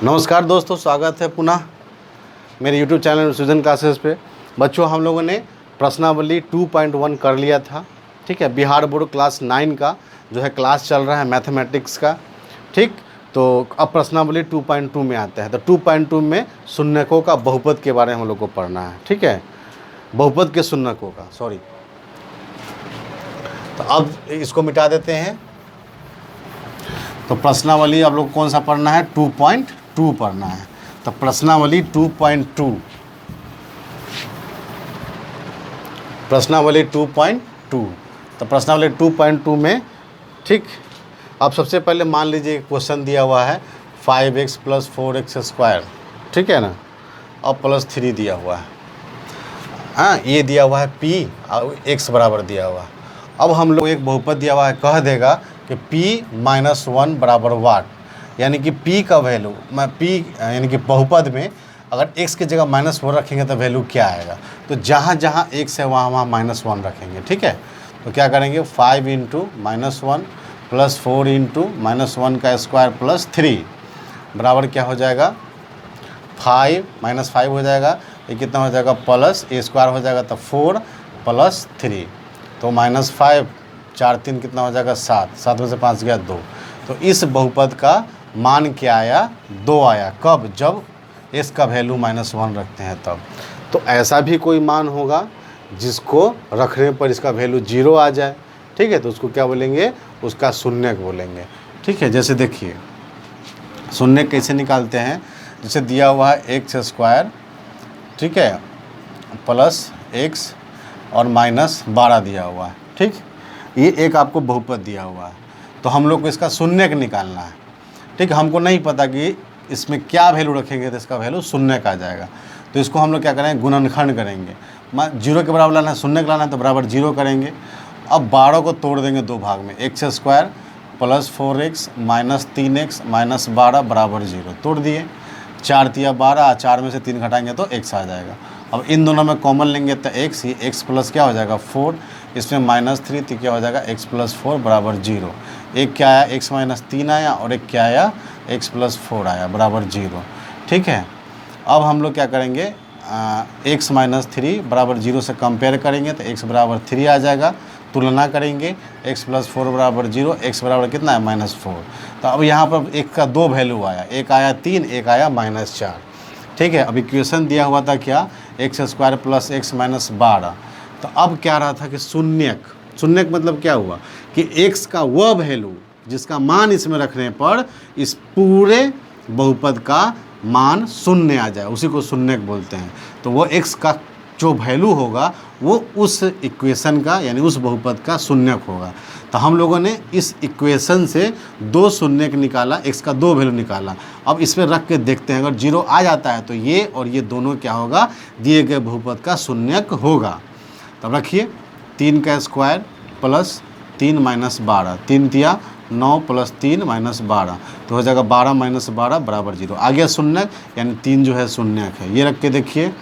नमस्कार दोस्तों, स्वागत है पुनः मेरे YouTube चैनल सृजन क्लासेस पे। बच्चों, हम लोगों ने प्रश्नावली 2.1 कर लिया था। ठीक है, बिहार बोर्ड क्लास 9 का जो है क्लास चल रहा है मैथमेटिक्स का। ठीक, तो अब प्रश्नावली 2.2 में आते हैं। तो 2.2 में शून्यकों का बहुपद के बारे में हम लोग को पढ़ना है। ठीक है, बहुपद के शून्यकों का, सॉरी। तो अब इसको मिटा देते हैं। तो प्रश्नावली आप लोग कौन सा पढ़ना है? 2.2 पढ़ना है। तो प्रश्नावली 2.2, प्रश्नावली 2.2। तो प्रश्नावली 2.2 में, ठीक, अब सबसे पहले मान लीजिए क्वेश्चन दिया हुआ है 5x + 4x²। ठीक है ना, अब +3 दिया हुआ है। हाँ, ये दिया हुआ है p और x बराबर दिया हुआ है। अब हम लोग एक बहुपद दिया हुआ है, कह देगा कि p-1 बराबर वाट, यानी कि p का वैल्यू p यानी कि बहुपद में अगर x की जगह -4 रखेंगे तो वैल्यू क्या आएगा। तो जहाँ जहाँ x है वहाँ वहाँ -1 रखेंगे। ठीक है, तो क्या करेंगे? 5 × -1 + 4 × -1 का स्क्वायर +3 बराबर क्या हो जाएगा? 5 -5 हो जाएगा। ये कितना हो जाएगा? +a² हो जाएगा। तो 4 + 3 तो -5, 4 3 कितना हो जाएगा? 7। 7 में से 5 गया 2। तो इस बहुपद का मान क्या आया? 2 आया। कब? जब s का वैल्यू -1 रखते हैं तब। तो ऐसा भी कोई मान होगा जिसको रखने पर इसका वैल्यू 0 आ जाए। ठीक है, तो उसको क्या बोलेंगे? उसका शून्यक बोलेंगे। ठीक है, जैसे देखिए शून्यक कैसे निकालते हैं। जैसे दिया हुआ है x², ठीक है, प्लस x और -12 दिया हुआ है। ठीक, ये एक आपको बहुपद दिया हुआ है। तो हम लोग को इसका शून्यक निकालना है। ठीक, हमको नहीं पता कि इसमें क्या वैल्यू रखेंगे तो इसका वैल्यू शून्यक आ जाएगा। तो इसको हम लोग क्या करेंगे? गुणनखंड करेंगे। 0 के बराबर लाना है, शून्यक लाना है, तो बराबर 0 करेंगे। अब 12 को तोड़ देंगे 2 भाग में। x² + 4x - 3x - 12 बराबर 0 तोड़ दिए। 4 × 12, 4 में से 3 घटाएंगे तो x आ जाएगा। अब इन दोनों में कॉमन लेंगे तो x, ये x प्लस क्या हो जाएगा? 4, इसमें -3 तो क्या हो जाएगा? x + 4 बराबर 0। एक क्या आया? x - 3 आया, और एक क्या आया? x + 4 आया बराबर 0। ठीक है, अब हम लोग क्या करेंगे? x - 3 बराबर 0 से कंपेयर करेंगे तो x बराबर 3 आ जाएगा। तुलना करेंगे, x + 4 बराबर 0, x बराबर कितना है? -4। तो अब यहाँ पर एक का 2 वैल्यू आया, एक आया 3, एक आया -4। ठीक है, अब इक्वेशन दिया हुआ था क्या? x² + x - 12। तो अब क्या रहा था कि शून्यक। शून्यक मतलब क्या हुआ कि x का वह वैल्यू जिसका मान इसमें रखने पर इस पूरे बहुपद का मान शून्य आ जाए, उसी को शून्यक बोलते हैं। तो वो x का जो वैल्यू होगा वो उस इक्वेशन का, यानी उस बहुपद का शून्यक होगा। तो हम लोगों ने इस इक्वेशन से 2 शून्यक निकाला, x का 2 वैल्यू निकाला। अब इस पर रख के देखते हैं, अगर 0 आ जाता है तो ये और ये दोनों क्या होगा? दिए गए बहुपद का शून्यक होगा। तब रखिए, 3 का स्क्वायर + 3 - 12, 3 दिया 9 + 3 - 12, तो हो जाएगा 12 - 12 बराबर 0। आ गया शून्यक, यानी 3 जो है शून्यक है। ये रख के देखिए,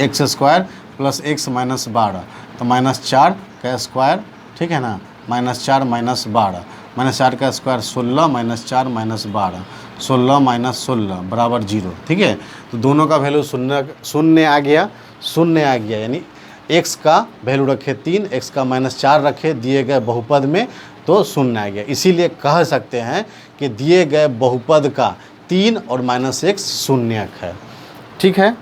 x² + x - 12, तो -4 का स्क्वायर, ठीक है ना, -4 - 12, -4 का स्क्वायर 16 - 4 - 12, 16 - 16 बराबर 0। ठीक है, तो दोनों का वैल्यू शून्य आ गया। शून्य आ गया यानी x का वैल्यू रखे 3, x का -4 रखे दिए गए बहुपद में, तो शून्य आ गया। इसीलिए कह सकते हैं कि दिए गए बहुपद का 3 और -x शून्यक है। ठीक है,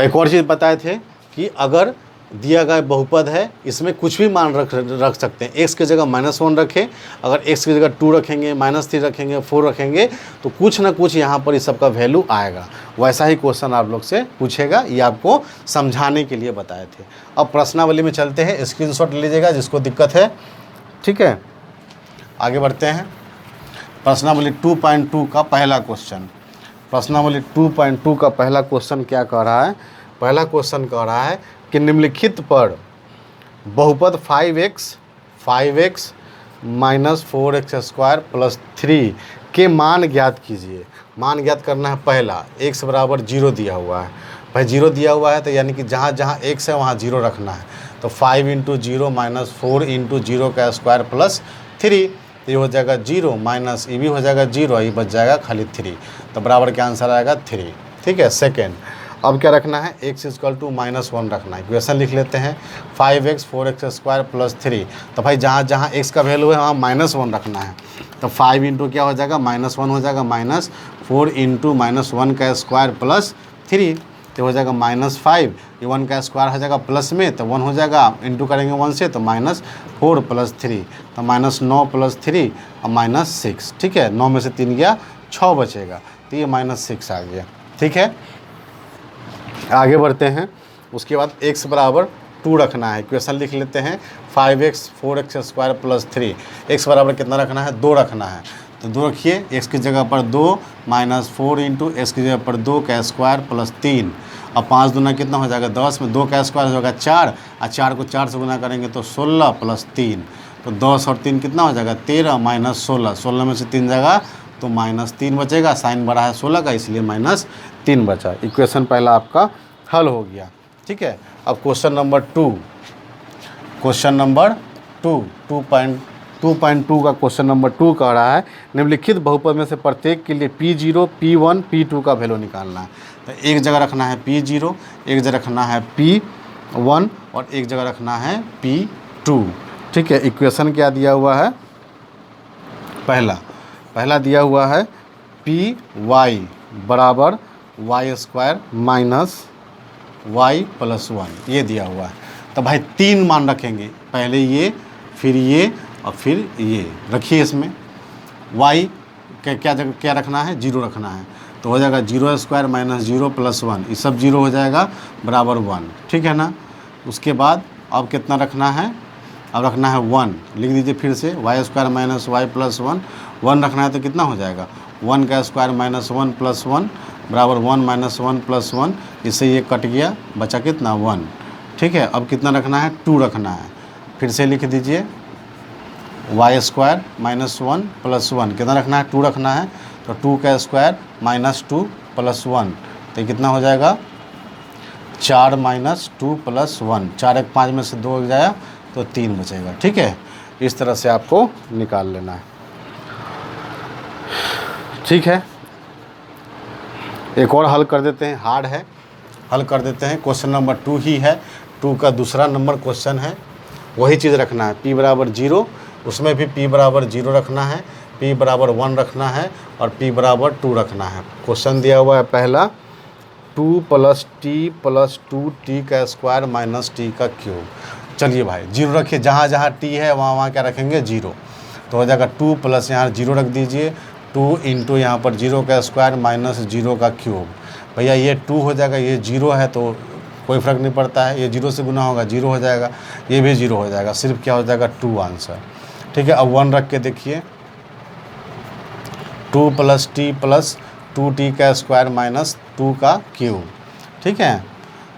एक और चीज़ बताए थे कि अगर दिया गया बहुपद है, इसमें कुछ भी मान रख सकते हैं। x की जगह -1 रखें, अगर x की जगह 2 रखेंगे, -3 रखेंगे, 4 रखेंगे, तो कुछ ना कुछ यहाँ पर इस सब का वैल्यू आएगा। वैसा ही क्वेश्चन आप लोग से पूछेगा, ये आपको समझाने के लिए बताए थे। अब प्रश्नावली में चलते हैं, स्क्रीनशॉट लीजिएगा जिसको दिक्कत है। ठीक है, आगे बढ़ते हैं। प्रश्नावली 2.2 का पहला क्वेश्चन। प्रश्नावली 2.2 का पहला क्वेश्चन क्या कह रहा है? पहला क्वेश्चन कह रहा है कि निम्नलिखित पर बहुपद 5x - 4x² + 3 के मान ज्ञात कीजिए। मान ज्ञात करना है। पहला, x बराबर 0 दिया हुआ है। भाई 0 दिया हुआ है तो यानी कि जहाँ जहाँ x है वहाँ 0 रखना है। तो 5 × 0 - 4 × 0 का स्क्वायर +3। तो ये हो जाएगा 0 माइनस ये भी हो जाएगा 0, ये बच जाएगा खाली 3, तो बराबर क्या आंसर आएगा 3। ठीक है। सेकेंड, अब क्या रखना है, x इक्वल टू -1 रखना है। इक्वेशन लिख लेते हैं 5x 4x² + 3। तो भाई जहाँ जहाँ x का वैल्यू है वहाँ -1 रखना है। तो 5 इंटू क्या हो जाएगा, -1 हो जाएगा, -4 इंटू -1 का स्क्वायर प्लस 3, तो हो जाएगा -5, ये 1 का स्क्वायर हो जाएगा प्लस में, तो 1 हो जाएगा, इंटू करेंगे 1 से तो -4 + 3, तो -9 + 3 और -6। ठीक है, 9 में से 3 गया, 6 बचेगा, तो ये -6 आ गया। ठीक है, आगे बढ़ते हैं। उसके बाद x बराबर 2 रखना है। इक्वेशन लिख लेते हैं 5x 4x² + 3। x बराबर कितना रखना है, 2 रखना है। तो 2 रखिए, x की जगह पर 2 -4 इंटू x की जगह पर 2 का स्क्वायर प्लस 3, और 5 दूना कितना हो जाएगा 10, में 2 का स्क्वायर हो जाएगा 4, और 4 को 4 से गुना करेंगे तो 16 + 3, तो 10 और 3 कितना हो जाएगा 13 -16, 16 में से 3 जाएगा तो -3 बचेगा। साइन बड़ा है 16 का, इसलिए -3 बचा। इक्वेशन पहला आपका हल हो गया। ठीक है, अब क्वेश्चन नंबर 2, क्वेश्चन नंबर 2.2 का क्वेश्चन नंबर 2 कह रहा है निम्नलिखित बहुपद में से प्रत्येक के लिए P0, P1, P2 का वैल्यू निकालना है। तो एक जगह रखना है P0, एक जगह रखना है P1 और एक जगह रखना है P2। ठीक है, इक्वेशन क्या दिया हुआ है, पहला दिया हुआ है Py बराबर y² माइनस y + 1, ये दिया हुआ है। तो भाई 3 मान रखेंगे, पहले ये, फिर ये और फिर ये रखिए। इसमें y क्या रखना है, 0 रखना है, तो हो जाएगा 0² - 0 + 1, ये सब 0 हो जाएगा बराबर 1। ठीक है ना। उसके बाद अब कितना रखना है, अब रखना है 1, लिख दीजिए फिर से, y² - y + 1, 1 रखना है तो कितना हो जाएगा 1 का स्क्वायर -1 + 1 बराबर 1 - 1 + 1, इससे ये कट गया, बचा कितना 1। ठीक है, अब कितना रखना है 2 रखना है, फिर से लिख दीजिए y² - 1 + 1, कितना रखना है 2 रखना है, तो 2 का स्क्वायर -2 + 1, तो ये कितना हो जाएगा 4 - 2 + 1, 4 1 5 में से 2 जाया तो 3 बचेगा। ठीक है, इस तरह से आपको निकाल लेना है। ठीक है, एक और हल कर देते हैं, हार्ड है, हल कर देते हैं। क्वेश्चन नंबर 2 ही है, 2 का दूसरा नंबर क्वेश्चन है, वही चीज़ रखना है। p बराबर 0, उसमें भी p बराबर 0 रखना है, p बराबर 1 रखना है और p बराबर 2 रखना है। क्वेश्चन दिया हुआ है पहला 2 + t + 2t का स्क्वायर माइनस t का क्यूब। चलिए भाई 0 रखिए, जहाँ जहाँ t है वहाँ क्या रखेंगे 0, तो हो जाएगा 2 प्लस यहाँ 0 रख दीजिए, 2 इंटू यहाँ पर 0 का स्क्वायर माइनस 0 का क्यूब। भैया ये 2 हो जाएगा, ये 0 है तो कोई फ़र्क नहीं पड़ता है, ये 0 से गुना होगा 0 हो जाएगा, ये भी 0 हो जाएगा, सिर्फ क्या हो जाएगा 2 आंसर। ठीक है, अब 1 रख के देखिए, 2 + t + 2t का स्क्वायर माइनस 2 का क्यूब। ठीक है,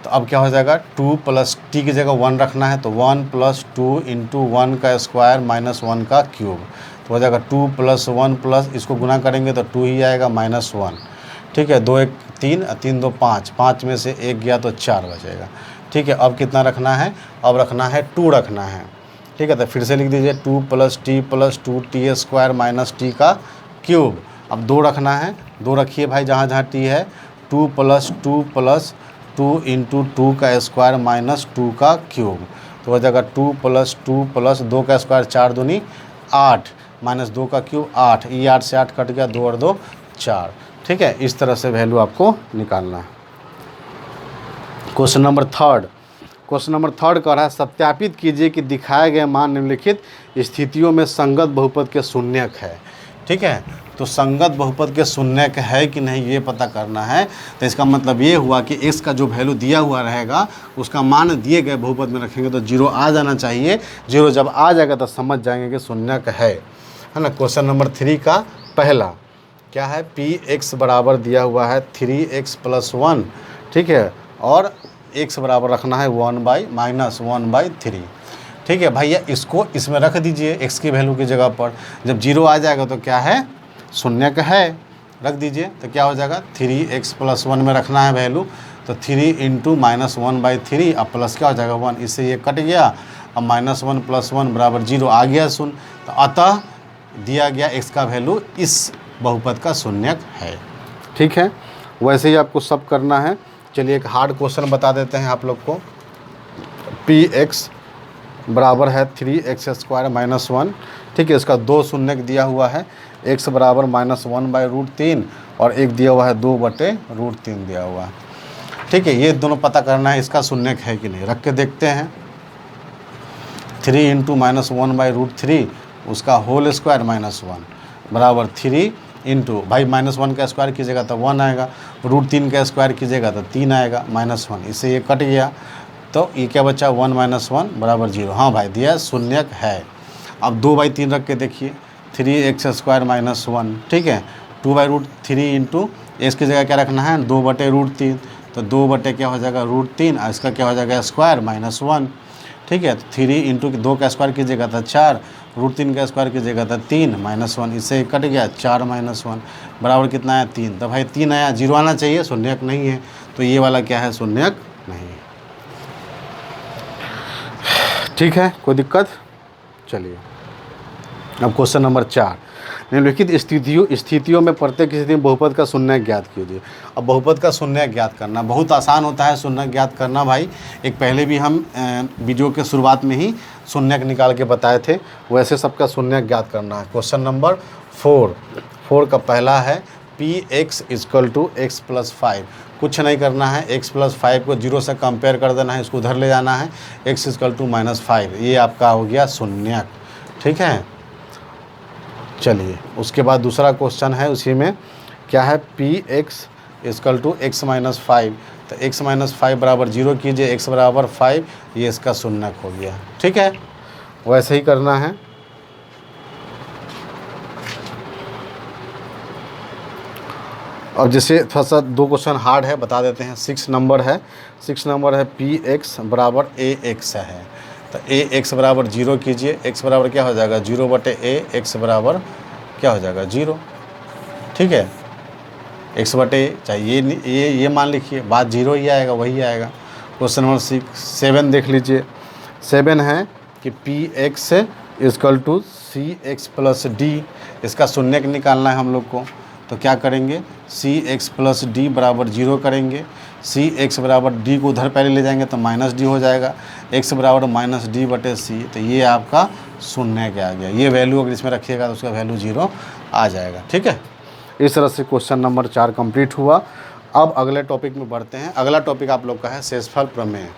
तो अब क्या हो जाएगा 2 + t की जगह 1 रखना है, तो 1 + 2 इंटू 1 का स्क्वायर माइनस 1 का क्यूब, तो हो जाएगा 2 + 1 प्लस इसको गुना करेंगे तो 2 ही आएगा -1। ठीक है, 2 1 3 3 2 5, 5 में से 1 गया तो 4 बचेगा। ठीक है, अब कितना रखना है, अब रखना है 2 रखना है। ठीक है, तो फिर से लिख दीजिए 2 + t + 2t square minus t का क्यूब। अब 2 रखना है, 2 रखिए भाई जहाँ जहाँ t है, 2 + 2 + 2 इंटू 2 का स्क्वायर माइनस 2 का क्यूब, तो हो जाएगा 2 + 2 + 2 का स्क्वायर 4 दूनी 8 माइनस 2 का क्यूब 8, ये 8 से 8 कट गया, 2 और 2 4। ठीक है, इस तरह से वैल्यू आपको निकालना है। क्वेश्चन नंबर 3 कह रहा है सत्यापित कीजिए कि दिखाए गए मान निम्नलिखित स्थितियों में संगत बहुपद के शून्यक है। ठीक है, तो संगत बहुपद के शून्यक है कि नहीं ये पता करना है। तो इसका मतलब ये हुआ कि x का जो वैल्यू दिया हुआ रहेगा उसका मान दिए गए बहुपद में रखेंगे तो 0 आ जाना चाहिए। 0 जब आ जाएगा तो समझ जाएंगे कि शून्यक है ना। क्वेश्चन नंबर 3 का पहला क्या है, px बराबर दिया हुआ है 3x + 1। ठीक है, और x बराबर रखना है -1/3। ठीक है भैया, इसको इसमें रख दीजिए x की वैल्यू की जगह पर, जब 0 आ जाएगा तो क्या है शून्यक है, रख दीजिए। तो क्या हो जाएगा 3x + 1 में रखना है वैल्यू, तो 3 इंटू -1/3 अब प्लस क्या हो जाएगा 1, इससे ये कट गया, अब -1 + 1 बराबर 0 आ गया शून्य। तो अतः दिया गया x का वैल्यू इस बहुपद का शून्यक है। ठीक है, वैसे ही आपको सब करना है। चलिए एक हार्ड क्वेश्चन बता देते हैं आप लोग को। px बराबर है 3x² माइनस 1। ठीक है, इसका 2 शून्यक दिया हुआ है, x बराबर -1/√3 और एक दिया हुआ है 2/√3 दिया हुआ है। ठीक है, ये दोनों पता करना है इसका शून्यक है कि नहीं। रख के देखते हैं। 3 × -1/√3 उसका होल स्क्वायर -1 बराबर 3 इंटू भाई -1 का स्क्वायर कीजिएगा तो 1 आएगा, √3 का स्क्वायर कीजिएगा तो 3 आएगा -1, इससे ये कट गया तो ये क्या बचा 1 - 1 बराबर 0। हाँ भाई दिया शून्यक है। अब 2/3 रख के देखिए 3x² - 1। ठीक है, 2/√3 इंटू x की जगह क्या रखना है 2/√3, तो 2 क्या हो जाएगा √3 और इसका क्या हो जाएगा स्क्वायर -1। ठीक है, 3 इंटू 2 का स्क्वायर कीजिएगा तो 4, √3 का स्क्वायर कीजिएगा तो 3 -1, इससे कट गया 4 - 1 बराबर कितना है 3। तो भाई 3 आया, 0 आना चाहिए, शून्यक नहीं है, तो ये वाला क्या है शून्यक नहीं। ठीक है, कोई दिक्कत। चलिए अब क्वेश्चन नंबर 4, निम्नलिखित स्थितियों में प्रत्येक स्थिति में बहुपद का शून्यक ज्ञात कीजिए। अब बहुपद का शून्यक ज्ञात करना बहुत आसान होता है। शून्यक ज्ञात करना भाई एक पहले भी हम वीडियो के शुरुआत में ही शून्यक निकाल के बताए थे, वैसे सबका शून्यक ज्ञात करना है। क्वेश्चन नंबर 4 का पहला है px = x + 5। कुछ नहीं करना है, x + 5 को 0 से कंपेयर कर देना है, इसको उधर ले जाना है, x = -5, ये आपका हो गया शून्यक। ठीक है, चलिए उसके बाद दूसरा क्वेश्चन है, उसी में क्या है px = x - 5। तो x - 5 बराबर 0 कीजिए, x बराबर 5, ये इसका शून्यक हो गया। ठीक है, वैसे ही करना है। अब जैसे थोड़ा सा 2 क्वेश्चन हार्ड है, बता देते हैं। 6 नंबर है px बराबर ax है, तो ax बराबर 0 कीजिए, x बराबर क्या हो जाएगा 0/a, x बराबर क्या हो जाएगा 0। ठीक है, x/a चाहिए ये मान लिखिए, बात 0 ही आएगा, वही आएगा। क्वेश्चन नंबर 7 देख लीजिए। 7 है कि px = cx + d, इसका शून्यक निकालना है हम लोग को। तो क्या करेंगे cx + d बराबर 0 करेंगे, cx बराबर d को उधर पहले ले जाएंगे तो -d हो जाएगा, x बराबर -d/c, तो ये आपका शून्यक आ गया। ये वैल्यू अगर इसमें रखिएगा तो उसका वैल्यू 0 आ जाएगा। ठीक है, इस तरह से क्वेश्चन नंबर 4 कंप्लीट हुआ। अब अगले टॉपिक में बढ़ते हैं। अगला टॉपिक आप लोग का है शेषफल प्रमेय।